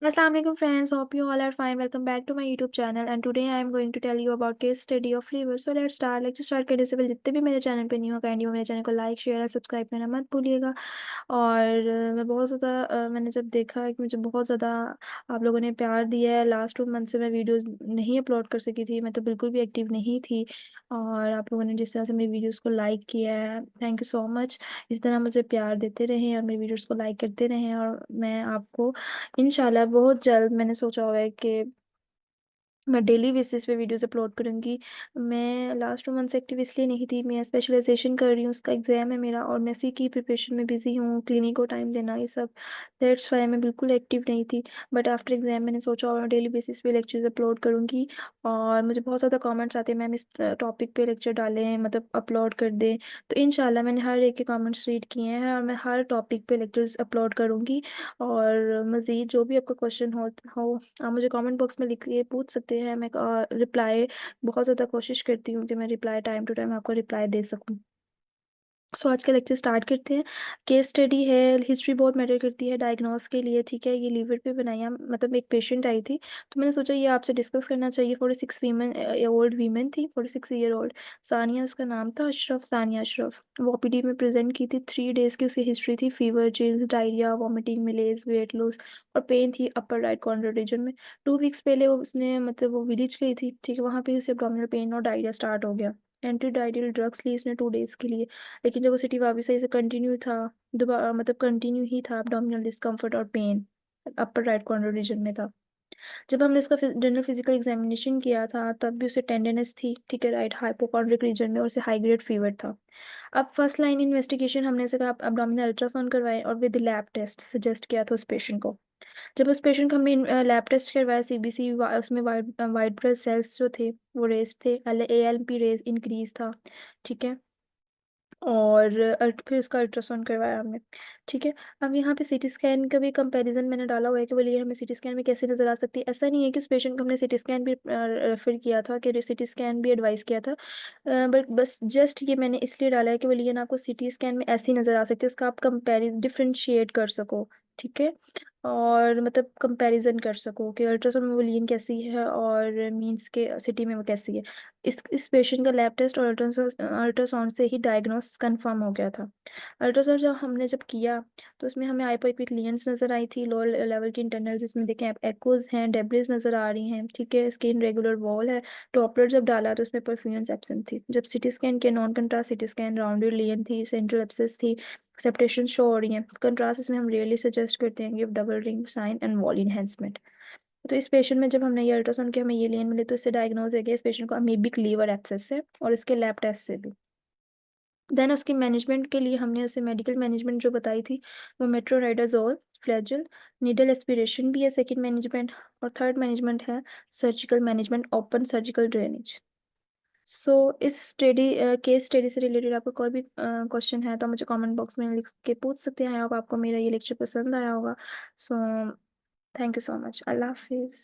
Assalamualaikum friends, hope you all are fine. Welcome back to my YouTube channel and today I am going to tell you about case study of liver. So let's start. Lecture start करने से पहले जितने भी मेरे channel पे new हो kindly मेरे channel को लाइक शेयर और सब्सक्राइब करना मत भूलिएगा। और मैं बहुत ज़्यादा मैंने जब देखा है कि मुझे बहुत ज़्यादा आप लोगों ने प्यार दिया है। लास्ट 2 मंथ से मैं वीडियोस नहीं अपलोड कर सकी थी, मैं तो बिल्कुल भी एक्टिव नहीं थी। और आप लोगों ने जिस तरह से मेरी वीडियोस को लाइक किया है, थैंक यू सो मच। इस तरह मुझे प्यार देते रहें और मेरी वीडियोस को लाइक करते रहें और मैं आपको इंशाल्लाह बहुत जल्द मैंने सोचा हुआ है कि मैं डेली बेसिस पे वीडियोस अपलोड करूँगी। मैं लास्ट 2 मंथ से एक्टिव इसलिए नहीं थी, मैं स्पेशलाइजेशन कर रही हूँ, उसका एग्ज़ाम है मेरा और मैं उसी की प्रिपरेशन में बिज़ी हूँ, क्लिनिक को टाइम देना ये सब। दैट्स व्हाई मैं बिल्कुल एक्टिव नहीं थी। बट आफ्टर एग्ज़ाम मैंने सोचा और डेली बेसिस पे लेक्चर्स अपलोड करूँगी। और मुझे बहुत ज़्यादा कमेंट्स आते हैं मैम इस टॉपिक पे लेक्चर डालें, मतलब अपलोड कर दें। तो इंशाल्लाह मैंने हर एक के कमेंट्स रीड किए हैं और मैं हर टॉपिक पे लेक्चर्स अपलोड करूँगी। और मज़ीद जो भी आपका क्वेश्चन हो आप मुझे कमेंट बॉक्स में लिख के पूछ सकते हैं। मैं रिप्लाई बहुत ज़्यादा कोशिश करती हूँ कि मैं रिप्लाई टाइम टू टाइम आपको रिप्लाई दे सकूँ। सो आज का लेक्चर स्टार्ट करते हैं। केस स्टडी है, हिस्ट्री बहुत मैटर करती है डायग्नोस के लिए, ठीक है। ये लीवर पे बनाया, मतलब एक पेशेंट आई थी, तो मैंने सोचा ये आपसे डिस्कस करना चाहिए। 46 वीमन ओल्ड वीमेन थी, 46 ईयर ओल्ड। सानिया उसका नाम था, अशरफ, सानिया अशरफ। वो ओपीडी में प्रेजेंट की थी। 3 डेज़ की उसकी हिस्ट्री थी, fever, chills, diarrhoea, vomiting, मलेज, weight loss और पेन थी अपर राइट कॉर्नर रीजन में। 2 वीक्स पहले वो उसने मतलब वो विलेज गई थी, ठीक है। वहाँ पे उसे एब्डोमिनल पेन और डायरिया स्टार्ट हो गया। एंटी डायरियल ड्रग्स ली उसने 2 डेज़ के लिए, लेकिन जब वो सिटी वापस आई से कंटिन्यू था, दोबारा मतलब कंटिन्यू ही था एब्डोमिनल डिस्कम्फर्ट और pain upper right corner region में था। जब हमने इसका जनरल फिजिकल एग्जामिनेशन किया था तब भी उसे टेंडरनेस थी, ठीक है, राइट हाइपोकॉन्ड्रिक रीजन में, और उसे हाई ग्रेड फीवर था। अब फर्स्ट लाइन इन्वेस्टिगेशन हमने उसे कहा एब्डोमिनल अल्ट्रासाउंड करवाएं और विद लैब टेस्ट सजेस्ट किया था उस पेशेंट को। जब उस पेशेंट को हमने लैब टेस्ट करवाया, सीबीसी उसमें वाइट ब्लड सेल्स जो थे वो रेज थे, एएलपी रेज इंक्रीज था, ठीक है। और फिर उसका अल्ट्रासाउंड करवाया हमने, ठीक है। अब यहाँ पे सीटी स्कैन का भी कंपैरिजन मैंने डाला हुआ है कि बोलिए हमें सीटी स्कैन में कैसे नज़र आ सकती है। ऐसा नहीं है कि उस पेशेंट को हमने सीटी स्कैन भी रेफर किया था, कि सीटी स्कैन भी एडवाइस किया था। बट बस जस्ट ये मैंने इसलिए डाला है कि बोलिए ना आपको सीटी स्कैन में ऐसी नज़र आ सकती है, उसका आप कंपेरिजन डिफ्रेंशिएट कर सको, ठीक है। और मतलब कंपैरिजन कर सको कि अल्ट्रासाउंड में वोलियन कैसी है और मीन्स के सिटी में वो कैसी है। इस पेशेंट का लैब टेस्ट और अल्ट्रासाउंड से ही डायग्नोस कंफर्म हो गया था। अल्ट्रासाउंड जब किया तो उसमें हमें हाइपोइक्विलियंस नज़र आई थी, लो लेवल की इंटरनल, जिसमें देखें आप एक्ोज हैं, डेब्रिज नज़र आ रही हैं, ठीक है। स्किन रेगुलर वॉल है। टॉपलर जब डाला तो उसमें परफ्यूमेंस एब्सेंट थी। जब सिटी स्कैन के non contrast CT scan rounded lesion थी, सेंट्रल एब्सेस थी, सेप्टेशन शो हो रही हैं। कंट्रास्ट इसमें हम रियली सजेस्ट करते हैं give double ring sign and wall enhancement. तो इस पेशेंट में जब हमने ये अल्ट्रासाउंड किया हमें ये लेन मिले तो इससे डायग्नोज है कि इस पेशेंट को अमीबिक लीवर एब्सेस है, और इसके लैब टेस्ट से भी। देन उसकी मैनेजमेंट के लिए हमने उसे मेडिकल मैनेजमेंट जो बताई थी वो मेट्रोराइडाजोल, फ्लैजिल, नीडल एस्पिरेशन भी है सेकंड मैनेजमेंट, और थर्ड मैनेजमेंट है surgical management, open surgical drainage. So इस स्टडी केस स्टडी से रिलेटेड आपको कोई भी क्वेश्चन है तो मुझे कमेंट बॉक्स में लिख के पूछ सकते हैं। आई होप आपको मेरा ये लेक्चर पसंद आया होगा। So thank you so much. अल्लाह हाफिज़।